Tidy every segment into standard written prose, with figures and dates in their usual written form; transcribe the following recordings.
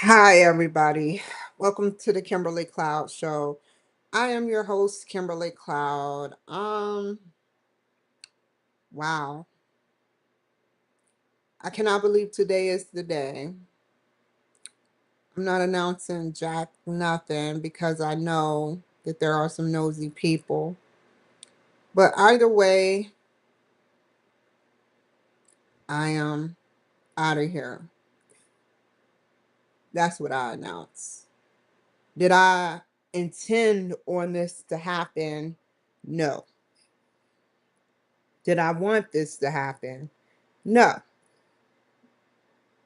Hi, everybody. Welcome to the Kimberly Cloud Show. I am your host, Kimberly Cloud. Wow. I cannot believe today is the day. I'm not announcing jack nothing because I know that there are some nosy people. But either way, I am out of here. That's what I announce. Did I intend on this to happen? No. Did I want this to happen? No.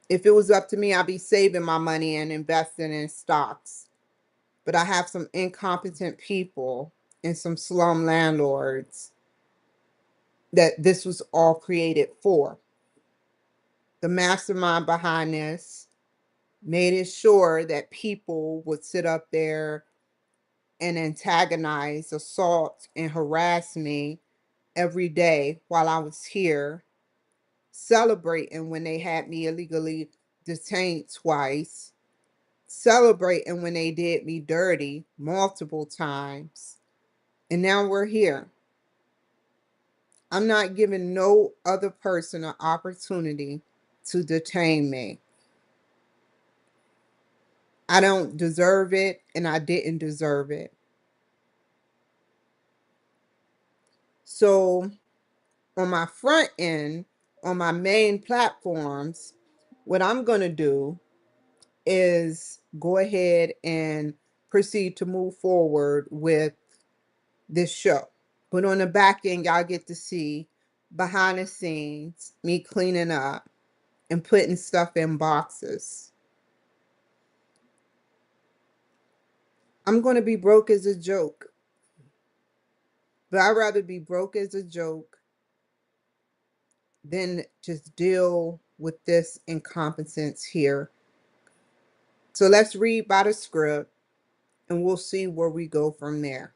If it was up to me, I'd be saving my money and investing in stocks. But I have some incompetent people and some slum landlords that this was all created for. The mastermind behind this made it sure that people would sit up there and antagonize, assault, and harass me every day while I was here, celebrating when they had me illegally detained twice, celebrating when they did me dirty multiple times. And now we're here. I'm not giving no other person an opportunity to detain me. I don't deserve it, and I didn't deserve it. So, on my front end, on my main platforms, what I'm going to do is go ahead and proceed to move forward with this show. But on the back end, y'all get to see behind the scenes me cleaning up and putting stuff in boxes. I'm going to be broke as a joke, but I'd rather be broke as a joke than just deal with this incompetence here. So let's read by the script and we'll see where we go from there.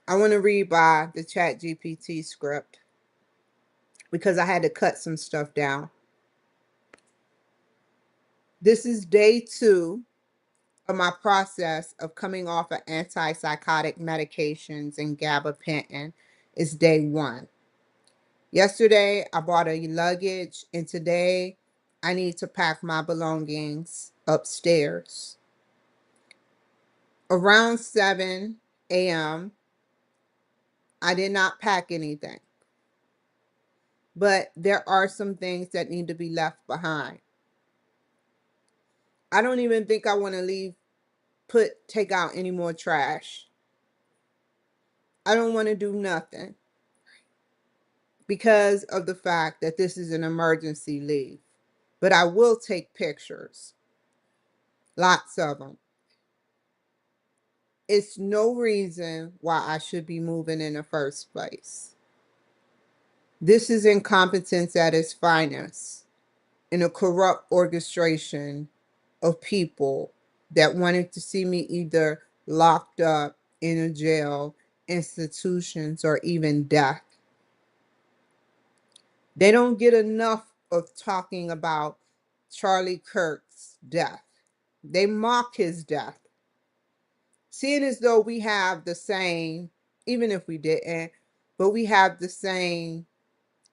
I want to read by the Chat GPT script because I had to cut some stuff down. This is day 2 of my process of coming off of antipsychotic medications and gabapentin. Is day 1. Yesterday, I bought a luggage, and today I need to pack my belongings upstairs. Around 7 a.m., I did not pack anything, but there are some things that need to be left behind. I don't even think I want to take out any more trash. I don't want to do nothing because of the fact that this is an emergency leave. But I will take pictures, lots of them. It's no reason why I should be moving in the first place. This is incompetence at its finest in a corrupt orchestration of people that wanted to see me either locked up in a jail, institutions, or even death. They don't get enough of talking about Charlie Kirk's death. They mock his death, seeing as though we have the same, even if we didn't, but we have the same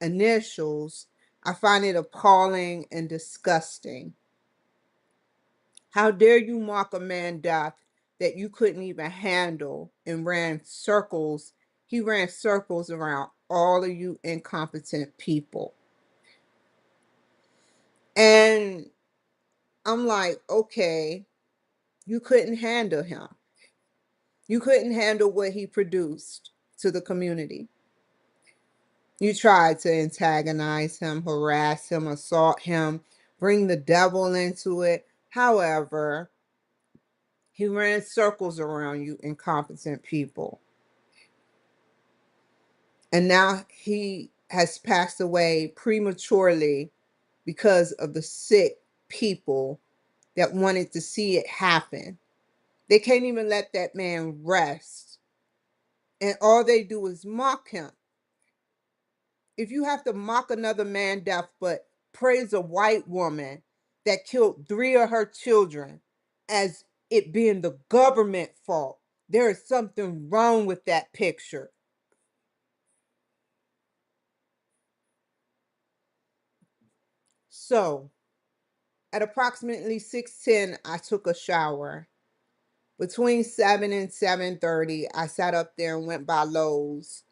initials. I find it appalling and disgusting. How dare you mock a man death that you couldn't even handle and ran circles? He ran circles around all of you incompetent people. And I'm like, okay, you couldn't handle him. You couldn't handle what he produced to the community. You tried to antagonize him, harass him, assault him, bring the devil into it. However, he ran circles around you incompetent people. And now he has passed away prematurely because of the sick people that wanted to see it happen. They can't even let that man rest. And all they do is mock him. If you have to mock another man death, but praise a white woman that killed 3 of her children as it being the government fault. There is something wrong with that picture. So, at approximately 6:10, I took a shower. Between 7 and 7:30, I sat up there and went by Lowe's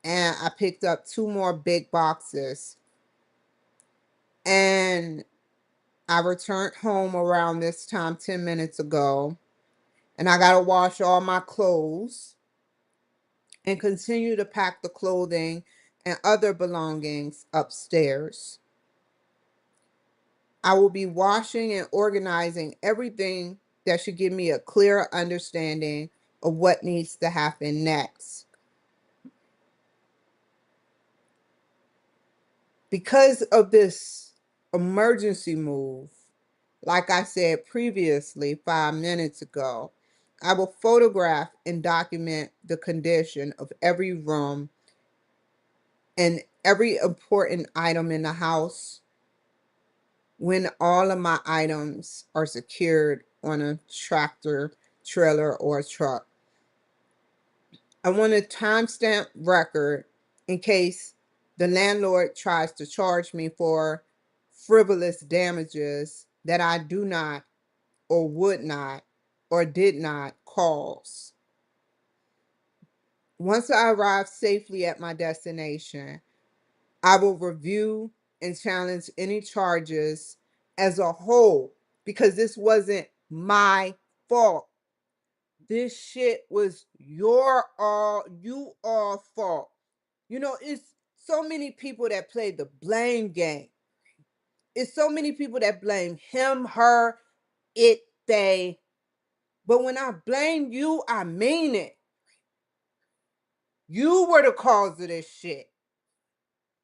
and I picked up 2 more big boxes. And I returned home around this time 10 minutes ago, and I got to wash all my clothes and continue to pack the clothing and other belongings upstairs. I will be washing and organizing everything that should give me a clear understanding of what needs to happen next. Because of this emergency move, like I said previously 5 minutes ago, I will photograph and document the condition of every room and every important item in the house when all of my items are secured on a tractor, trailer, or a truck. I want a timestamp record in case the landlord tries to charge me for frivolous damages that I do not or would not or did not cause. Once I arrive safely at my destination, I will review and challenge any charges as a whole because this wasn't my fault. This shit was you all fault. You know, it's so many people that play the blame game. It's so many people that blame him, her, it, they. But when I blame you, I mean it. You were the cause of this shit.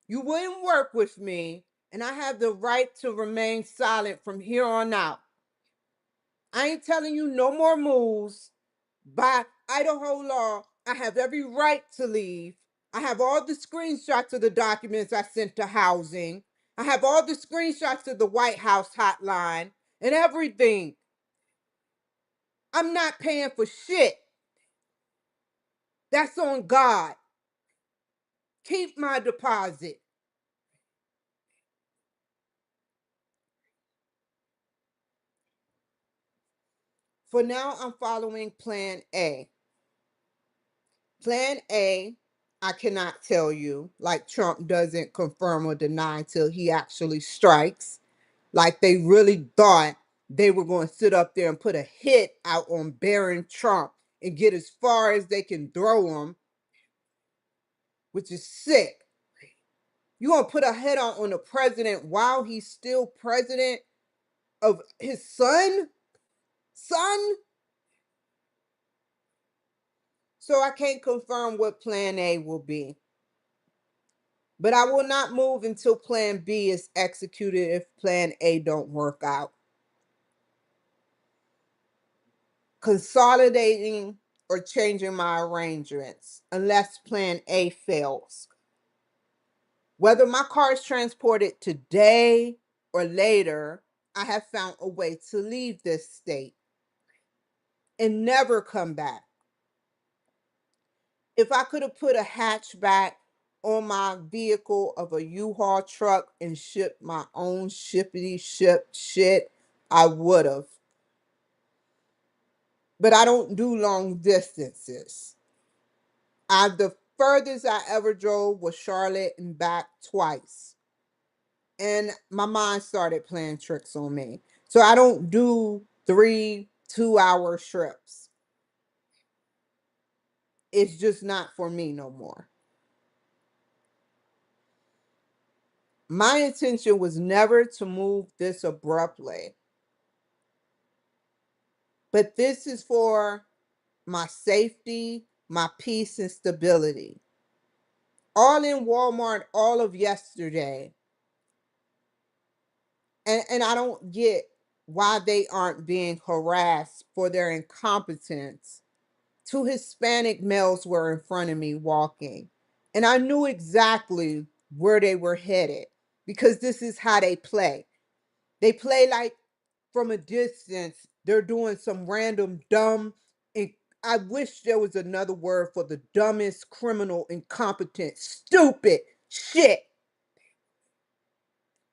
You wouldn't work with me, and I have the right to remain silent from here on out. I ain't telling you no more moves. By Idaho law, I have every right to leave. I have all the screenshots of the documents I sent to housing. I have all the screenshots of the White House hotline and everything. I'm not paying for shit. That's on God. Keep my deposit. For now, I'm following Plan A. Plan A, I cannot tell you, like Trump doesn't confirm or deny till he actually strikes. Like they really thought they were going to sit up there and put a hit out on Barron Trump and get as far as they can throw him, which is sick. You going to put a hit out on the president while he's still president of his son? Son? So I can't confirm what plan A will be. But I will not move until plan B is executed if plan A don't work out. Consolidating or changing my arrangements unless plan A fails. Whether my car is transported today or later, I have found a way to leave this state and never come back. If I could have put a hatchback on my vehicle of a U-Haul truck and shipped my own shippity ship shit, I would have. But I don't do long distances. The furthest I ever drove was Charlotte and back twice. And my mind started playing tricks on me. So I don't do 3 2-hour trips. It's just not for me no more. My intention was never to move this abruptly, but this is for my safety, my peace, and stability. All in Walmart all of yesterday. And I don't get why they aren't being harassed for their incompetence. Two Hispanic males were in front of me walking, and I knew exactly where they were headed. because this is how they play. They play like from a distance, they're doing some random dumb. And I wish there was another word for the dumbest, criminal, incompetent, stupid shit.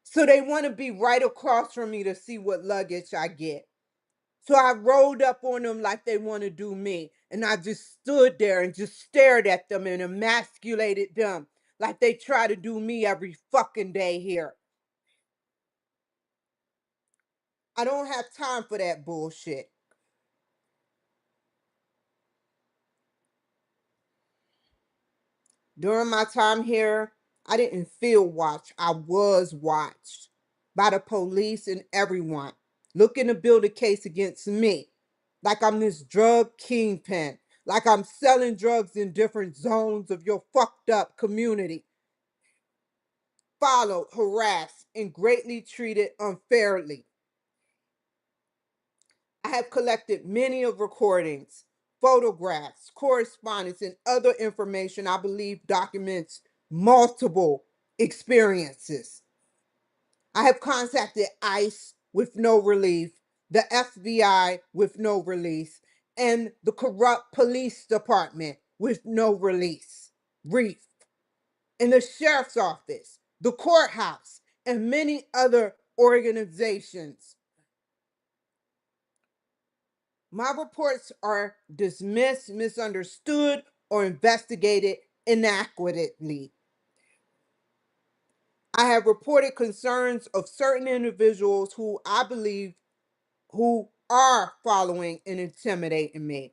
So they want to be right across from me to see what luggage I get. So I rolled up on them like they want to do me. And I just stood there and just stared at them and emasculated them like they try to do me every fucking day here. I don't have time for that bullshit. During my time here, I didn't feel watched. I was watched by the police and everyone looking to build a case against me. Like I'm this drug kingpin. Like I'm selling drugs in different zones of your fucked up community. Followed, harassed, and greatly treated unfairly. I have collected many of recordings, photographs, correspondence, and other information I believe documents multiple experiences. I have contacted ICE with no relief, the FBI with no release, and the corrupt police department with no release. Reef. In the sheriff's office, the courthouse, and many other organizations. My reports are dismissed, misunderstood, or investigated inaccurately. I have reported concerns of certain individuals who I believe who are following and intimidating me.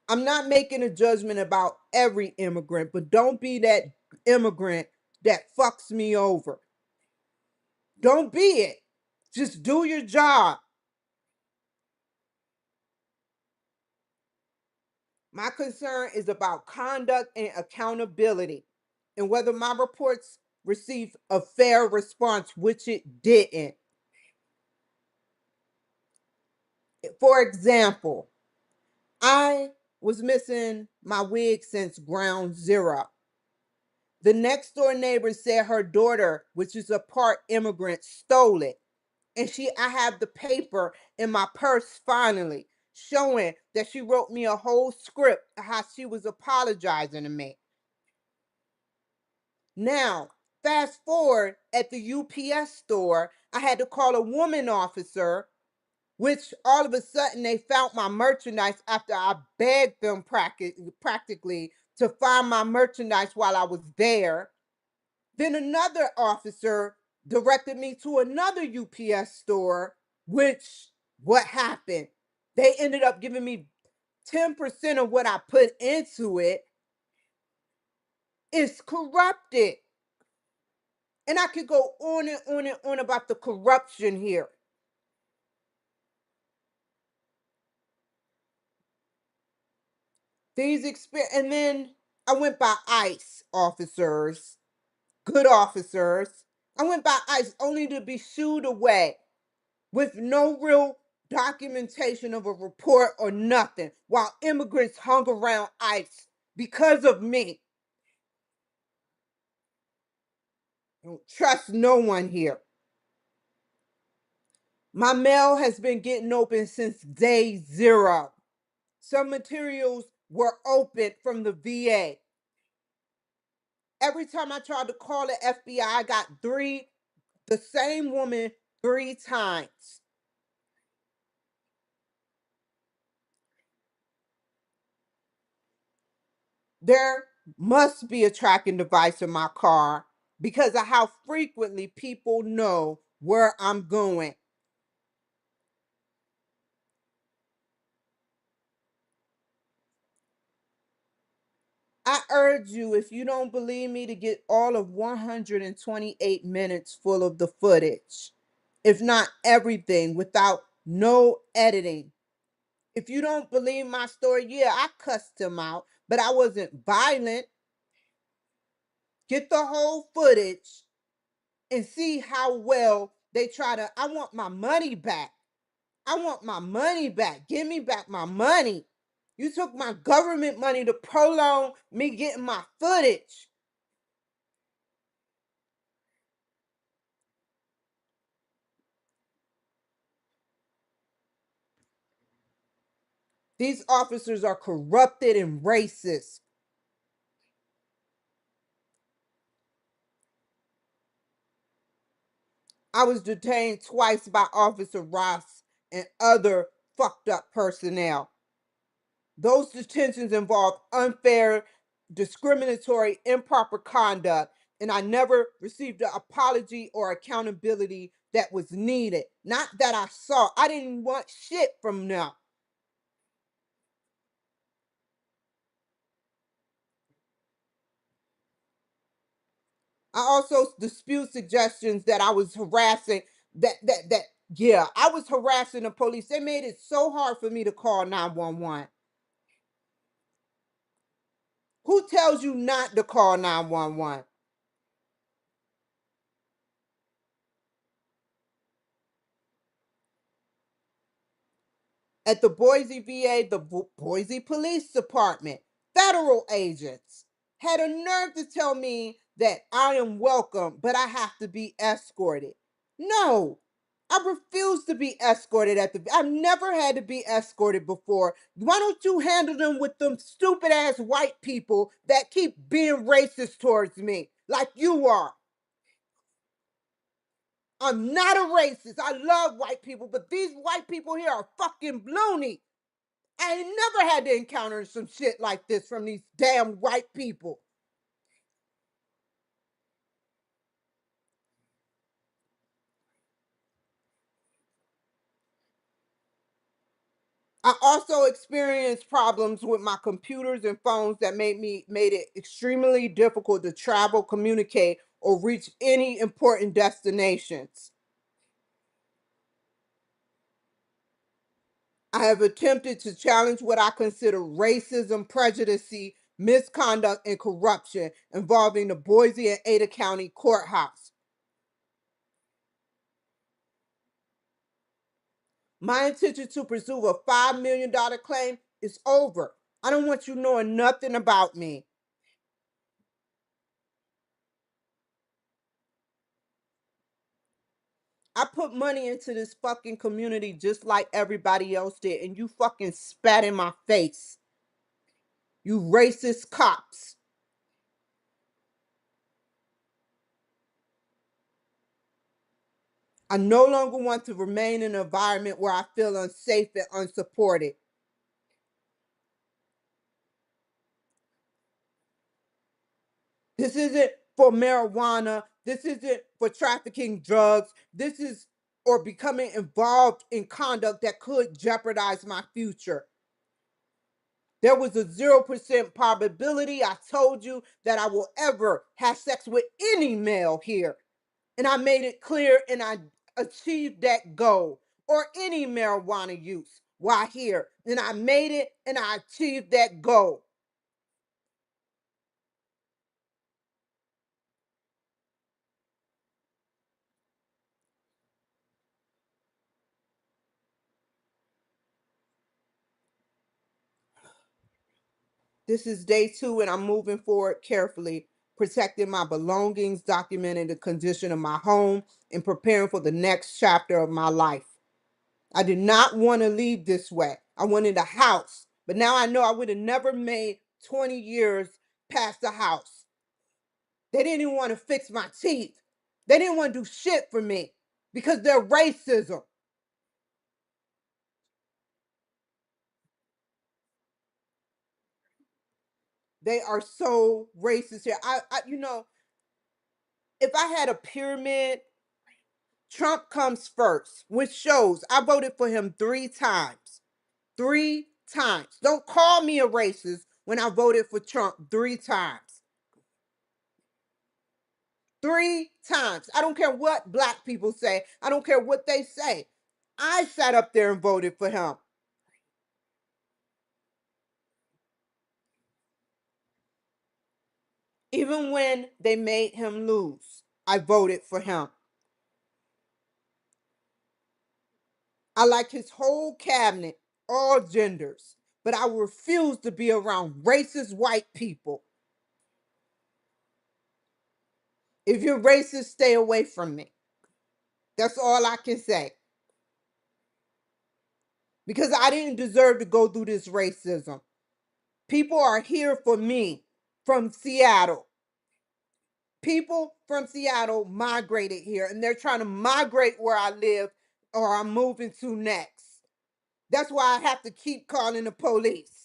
I'm not making a judgment about every immigrant, but don't be that immigrant that fucks me over. Don't be it. Just do your job. My concern is about conduct and accountability and whether my reports received a fair response, which it didn't. For example, I was missing my wig since ground zero. The next door neighbor said her daughter, which is a part immigrant, stole it. And I have the paper in my purse finally, showing that she wrote me a whole script of how she was apologizing to me. Now, fast forward at the UPS store, I had to call a woman officer, which all of a sudden they found my merchandise after I begged them practically to find my merchandise while I was there. Then another officer directed me to another UPS store, which what happened? They ended up giving me 10% of what I put into it. It's corrupted. And I could go on and on and on about the corruption here. And then I went by ICE officers, good officers. I went by ICE only to be shooed away with no real documentation of a report or nothing while immigrants hung around ICE because of me. Don't trust no one here. My mail has been getting open since day zero. Some materials were opened from the VA. Every time I tried to call the FBI, I got the same woman 3 times. There must be a tracking device in my car because of how frequently people know where I'm going. I urge you, if you don't believe me, to get all of 128 minutes full of the footage, if not everything, without no editing. If you don't believe my story, yeah, I cussed him out, but I wasn't violent. Get the whole footage and see how well they try to. I want my money back. I want my money back. Give me back my money. You took my government money to prolong me getting my footage. These officers are corrupted and racist. I was detained twice by Officer Ross and other fucked up personnel. Those detentions involved unfair, discriminatory, improper conduct, and I never received the apology or accountability that was needed. Not that I saw. I didn't want shit from them. I also dispute suggestions that I was harassing that yeah, I was harassing the police. They made it so hard for me to call 911. Who tells you not to call 911? At the Boise VA, the Boise Police Department, federal agents had a nerve to tell me that I am welcome, but I have to be escorted. No, I refuse to be escorted at the. I've never had to be escorted before. Why don't you handle them with them stupid ass white people that keep being racist towards me, like you are? I'm not a racist. I love white people, but these white people here are fucking loony. I ain't never had to encounter some shit like this from these damn white people. I also experienced problems with my computers and phones that made it extremely difficult to travel, communicate, or reach any important destinations. I have attempted to challenge what I consider racism, prejudice, misconduct, and corruption involving the Boise and Ada County courthouse. My intention to pursue a $5 million claim is over. I don't want you knowing nothing about me. I put money into this fucking community just like everybody else did, and you fucking spat in my face. You racist cops. I no longer want to remain in an environment where I feel unsafe and unsupported. This isn't for marijuana. This isn't for trafficking drugs. This is or becoming involved in conduct that could jeopardize my future. There was a 0% probability, I told you, that I will ever have sex with any male here. And I made it clear and I achieved that goal. Or any marijuana use while here. And I made it and I achieved that goal. This is day 2 and I'm moving forward carefully, protecting my belongings, documenting the condition of my home, and preparing for the next chapter of my life. I did not want to leave this way. I wanted a house. But now I know I would have never made 20 years past the house. They didn't even want to fix my teeth. They didn't want to do shit for me because they're racism. They are so racist here. If I had a pyramid, Trump comes first, which shows I voted for him 3 times. 3 times. Don't call me a racist when I voted for Trump 3 times. 3 times. I don't care what black people say. I don't care what they say. I sat up there and voted for him. Even when they made him lose, I voted for him. I like his whole cabinet, all genders. but I refuse to be around racist white people. If you're racist, stay away from me. That's all I can say. Because I didn't deserve to go through this racism. People are here for me from Seattle. People from Seattle migrated here and they're trying to migrate where I live or I'm moving to next. That's why I have to keep calling the police.